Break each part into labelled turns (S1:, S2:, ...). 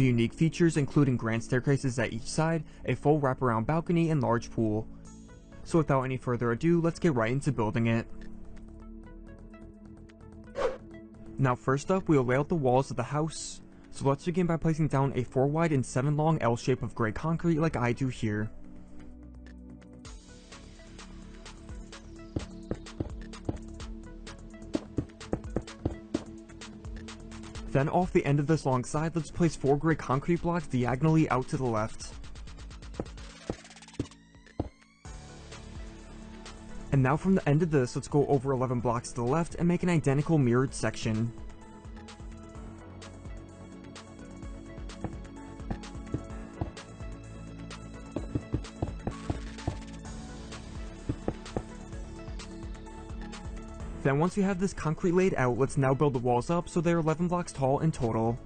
S1: Unique features including grand staircases at each side, a full wraparound balcony, and large pool. So without any further ado, let's get right into building it. Now first up, we'll lay out the walls of the house. So let's begin by placing down a 4 wide and 7 long L shape of gray concrete like I do here. Then off the end of this long side, let's place 4 gray concrete blocks diagonally out to the left. And now from the end of this, let's go over 11 blocks to the left and make an identical mirrored section. Then once we have this concrete laid out, let's now build the walls up so they're 11 blocks tall in total.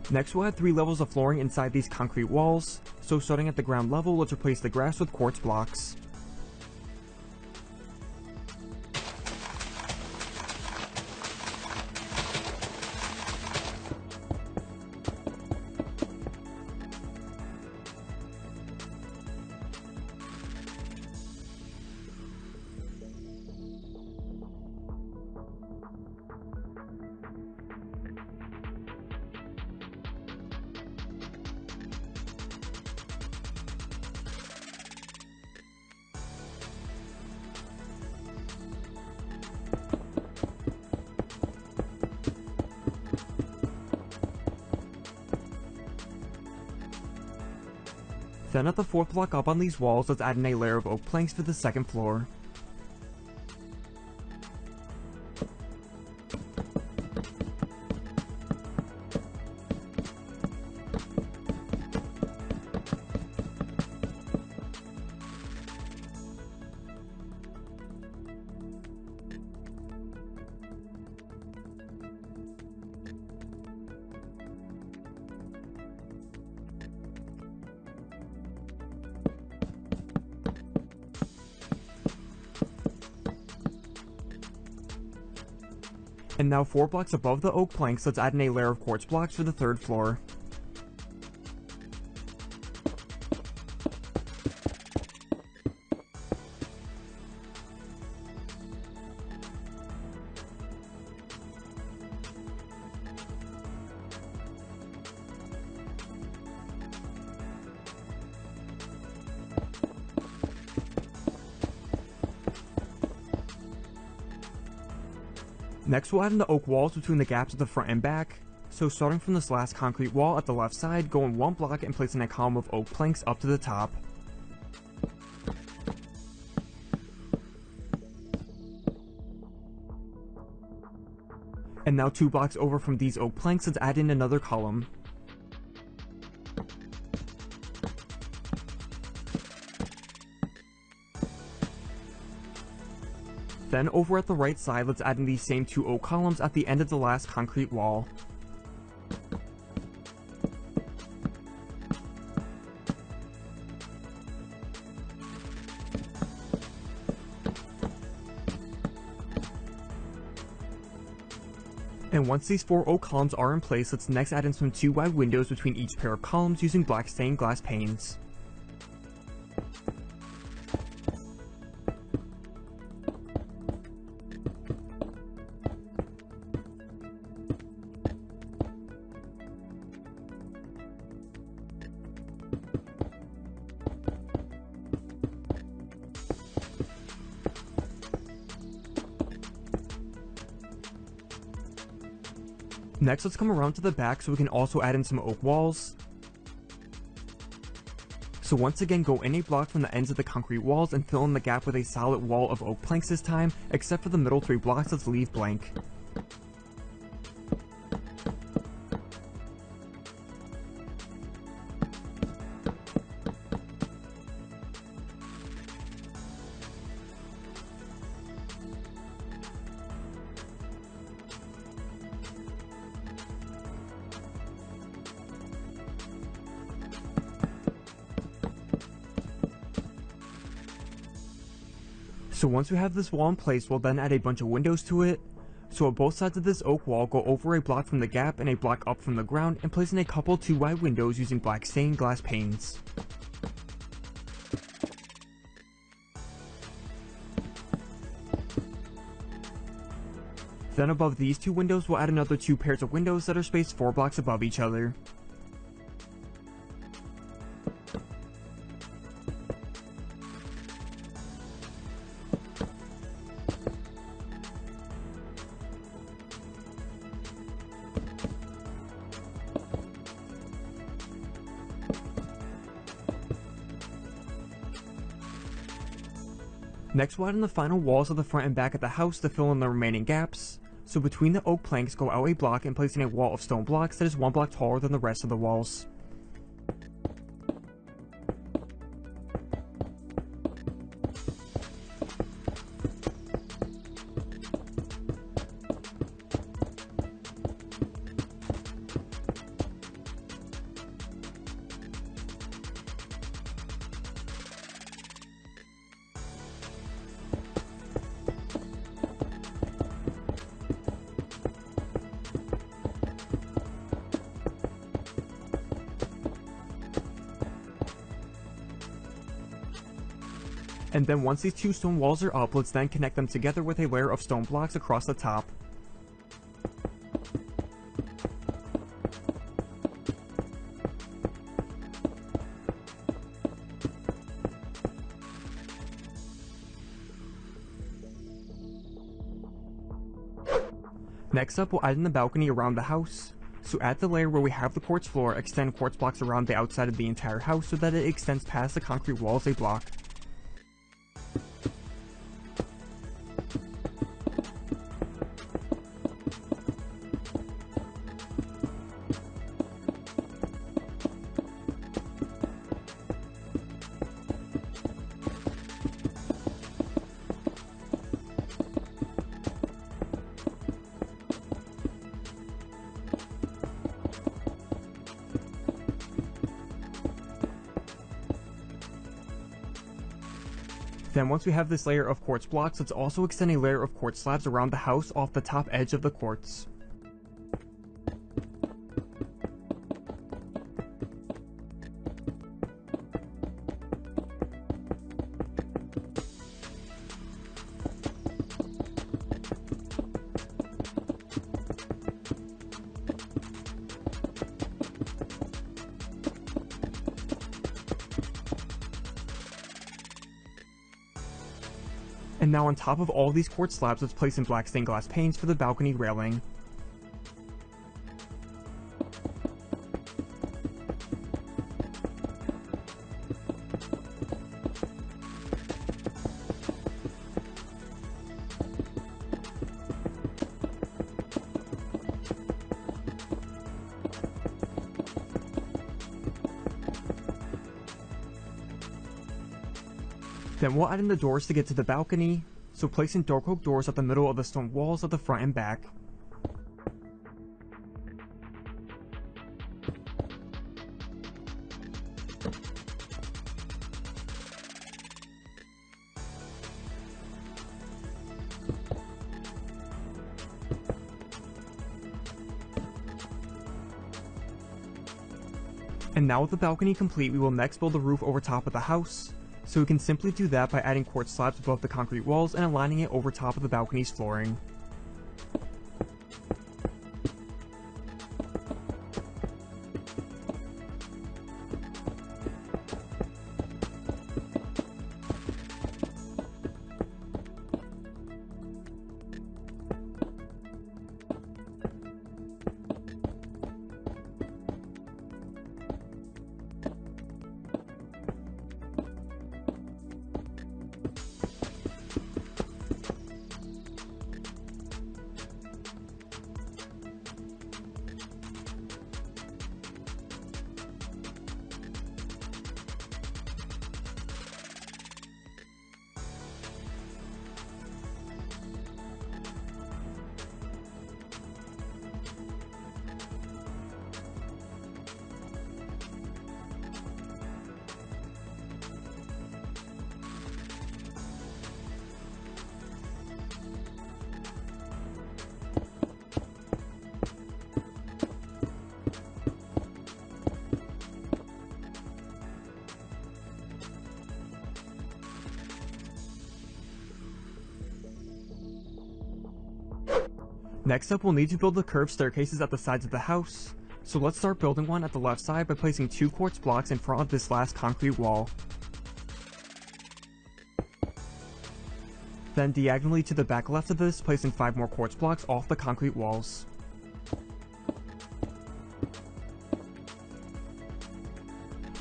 S1: Next we'll add 3 levels of flooring inside these concrete walls, so starting at the ground level, let's replace the grass with quartz blocks. Then at the 4th block up on these walls, let's add in a layer of oak planks for the 2nd floor. And now 4 blocks above the oak planks, let's add in a layer of quartz blocks for the 3rd floor. Next we'll add in the oak walls between the gaps at the front and back. So starting from this last concrete wall at the left side, go in 1 block and place in a column of oak planks up to the top. And now 2 blocks over from these oak planks, let's add in another column. Then over at the right side, let's add in these same 2 oak columns at the end of the last concrete wall. And once these 4 oak columns are in place, let's next add in some 2 wide windows between each pair of columns using black stained glass panes. Next, let's come around to the back so we can also add in some oak walls. So once again, go in a block from the ends of the concrete walls and fill in the gap with a solid wall of oak planks this time, except for the middle 3 blocks, let's leave blank. So once we have this wall in place, we'll then add a bunch of windows to it. So on both sides of this oak wall, go over a block from the gap and a block up from the ground, and place in a couple 2-wide windows using black stained glass panes. Then above these 2 windows, we'll add another 2 pairs of windows that are spaced 4 blocks above each other. Next, we'll add in the final walls of the front and back of the house to fill in the remaining gaps. So between the oak planks, go out a block and place in a wall of stone blocks that is 1 block taller than the rest of the walls. And then once these 2 stone walls are up, let's then connect them together with a layer of stone blocks across the top. Next up, we'll add in the balcony around the house. So at the layer where we have the quartz floor, extend quartz blocks around the outside of the entire house so that it extends past the concrete walls a block. Then once we have this layer of quartz blocks, let's also extend a layer of quartz slabs around the house off the top edge of the quartz. And now on top of all these quartz slabs, let's place in black stained glass panes for the balcony railing. Then we'll add in the doors to get to the balcony, so place in dark oak doors at the middle of the stone walls of the front and back. And now with the balcony complete, we will next build the roof over top of the house. So we can simply do that by adding quartz slabs above the concrete walls and aligning it over top of the balcony's flooring. Next up, we'll need to build the curved staircases at the sides of the house. So let's start building one at the left side by placing 2 quartz blocks in front of this last concrete wall. Then diagonally to the back left of this, placing 5 more quartz blocks off the concrete walls.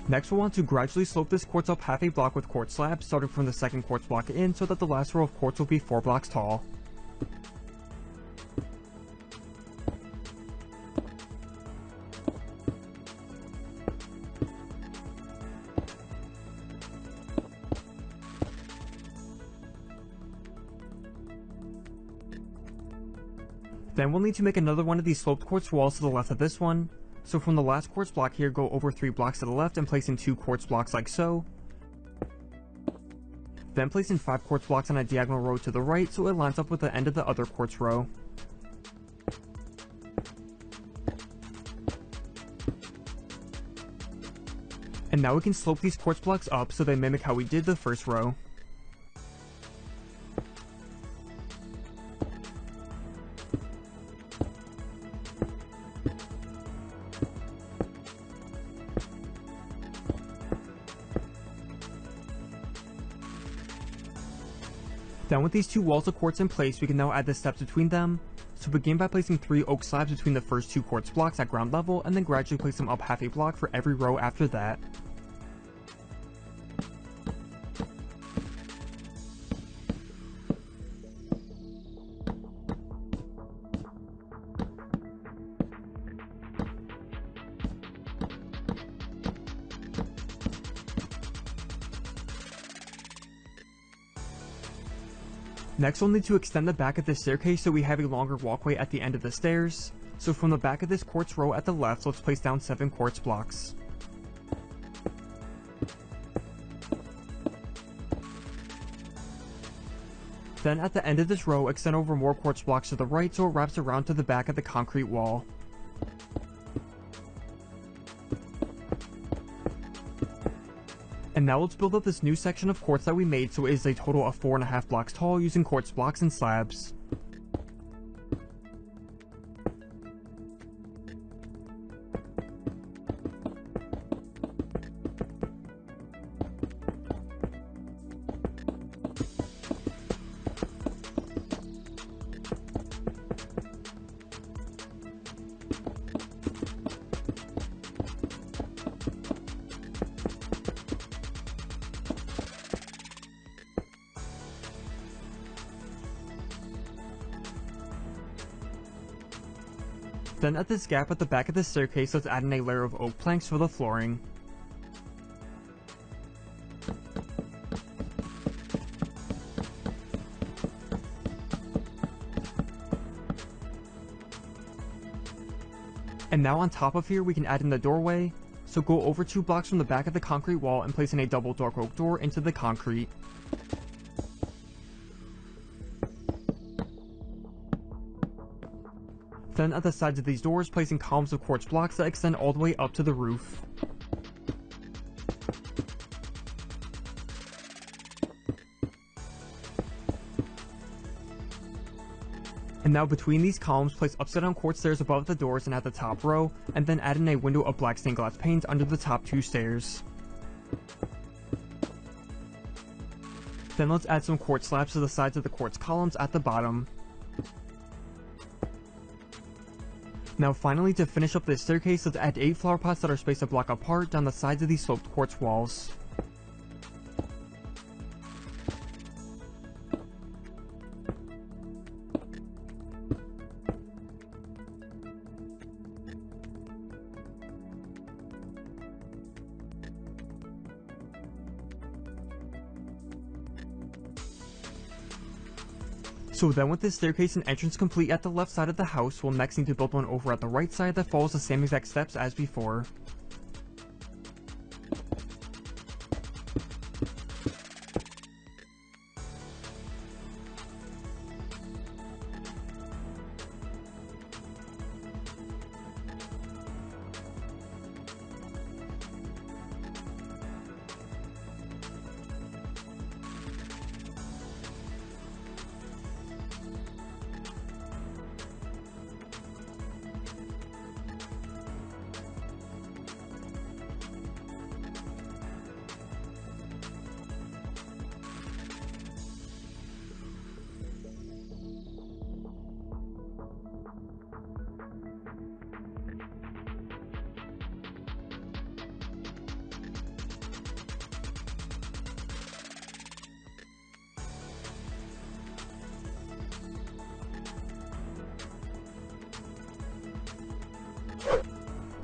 S1: Next, we'll want to gradually slope this quartz up half a block with quartz slabs, starting from the second quartz block in, so that the last row of quartz will be 4 blocks tall. Then we'll need to make another one of these sloped quartz walls to the left of this one. So from the last quartz block here, go over 3 blocks to the left and place in 2 quartz blocks like so. Then place in 5 quartz blocks on a diagonal row to the right so it lines up with the end of the other quartz row. And now we can slope these quartz blocks up so they mimic how we did the first row. Then with these 2 walls of quartz in place, we can now add the steps between them. So begin by placing 3 oak slabs between the first 2 quartz blocks at ground level, and then gradually place them up half a block for every row after that. Next, we'll need to extend the back of this staircase so we have a longer walkway at the end of the stairs. So from the back of this quartz row at the left, let's place down 7 quartz blocks. Then at the end of this row, extend over more quartz blocks to the right so it wraps around to the back of the concrete wall. And now let's build up this new section of quartz that we made so it is a total of 4.5 blocks tall using quartz blocks and slabs. Then at this gap at the back of the staircase, let's add in a layer of oak planks for the flooring. And now on top of here, we can add in the doorway. So go over 2 blocks from the back of the concrete wall and place in a double dark oak door into the concrete. Then at the sides of these doors, placing columns of quartz blocks that extend all the way up to the roof. And now between these columns, place upside down quartz stairs above the doors and at the top row, and then add in a window of black stained glass panes under the top 2 stairs. Then let's add some quartz slabs to the sides of the quartz columns at the bottom. Now finally, to finish up this staircase, let's add 8 flower pots that are spaced a block apart down the sides of these sloped quartz walls. So then with this staircase and entrance complete at the left side of the house, we'll next need to build one over at the right side that follows the same exact steps as before.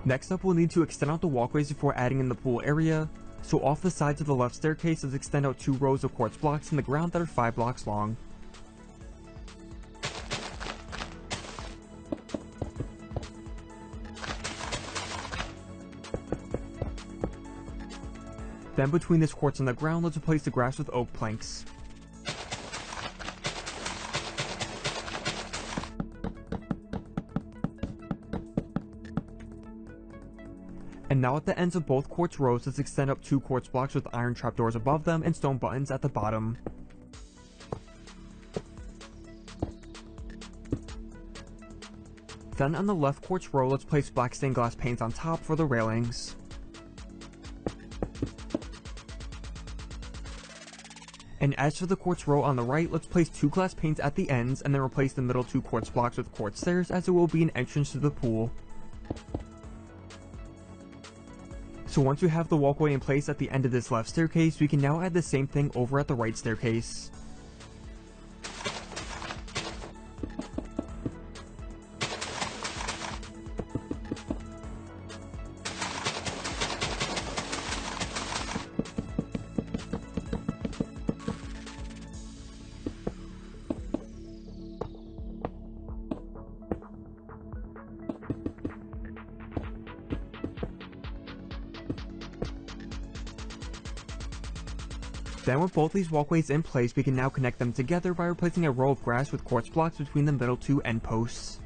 S1: Next up, we'll need to extend out the walkways before adding in the pool area. So off the sides of the left staircase, let's extend out 2 rows of quartz blocks in the ground that are 5 blocks long. Then between this quartz and the ground, let's replace the grass with oak planks. And now at the ends of both quartz rows, let's extend up 2 quartz blocks with iron trapdoors above them and stone buttons at the bottom. Then on the left quartz row, let's place black stained glass panes on top for the railings. And as for the quartz row on the right, let's place 2 glass panes at the ends and then replace the middle 2 quartz blocks with quartz stairs, as it will be an entrance to the pool. So once we have the walkway in place at the end of this left staircase, we can now add the same thing over at the right staircase. Then with both these walkways in place, we can now connect them together by replacing a row of grass with quartz blocks between the middle 2 end posts.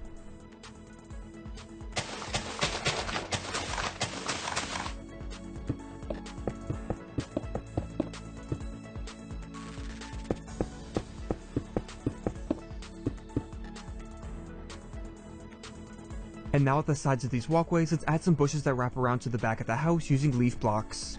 S1: And now at the sides of these walkways, let's add some bushes that wrap around to the back of the house using leaf blocks.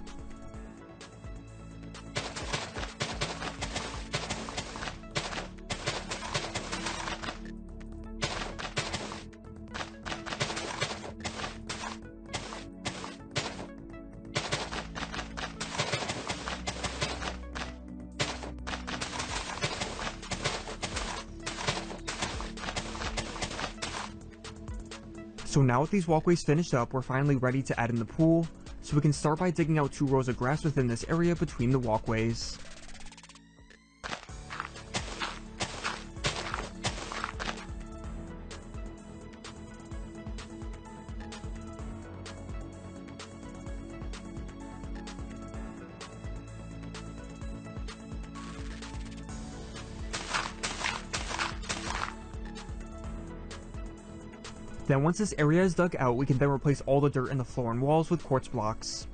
S1: So now with these walkways finished up, we're finally ready to add in the pool, so we can start by digging out 2 rows of grass within this area between the walkways. Then once this area is dug out, we can then replace all the dirt in the floor and walls with quartz blocks.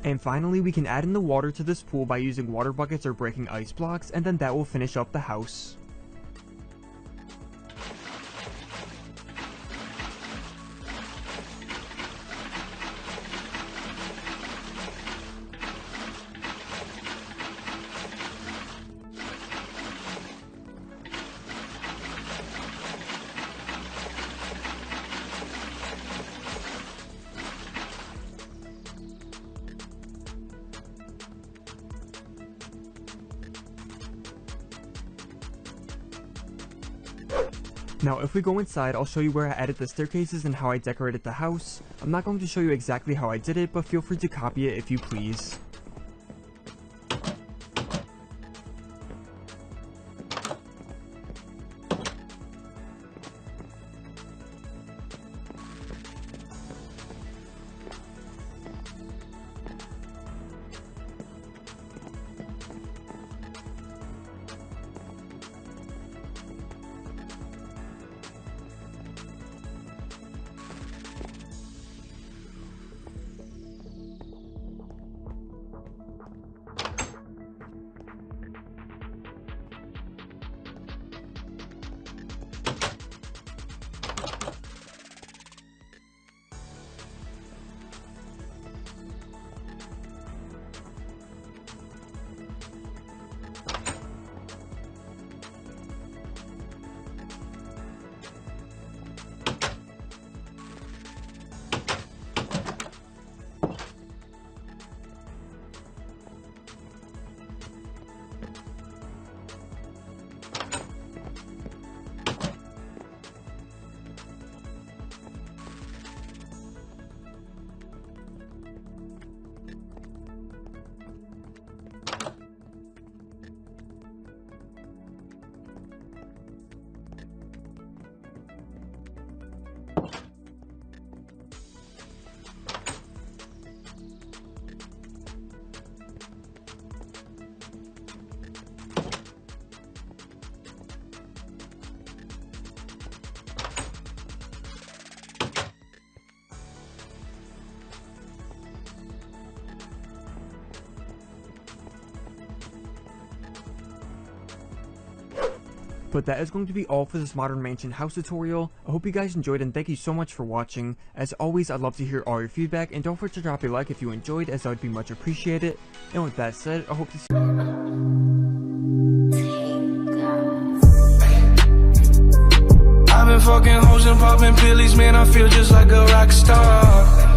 S1: And finally, we can add in the water to this pool by using water buckets or breaking ice blocks, and then that will finish up the house. Now if we go inside, I'll show you where I added the staircases and how I decorated the house. I'm not going to show you exactly how I did it, but feel free to copy it if you please. But that is going to be all for this Modern Mansion house tutorial. I hope you guys enjoyed and thank you so much for watching. As always, I'd love to hear all your feedback and don't forget to drop a like if you enjoyed, as that would be much appreciated. And with that said, I hope to see
S2: I've been fucking hoes and popping pillies, man, I feel just like a rock star.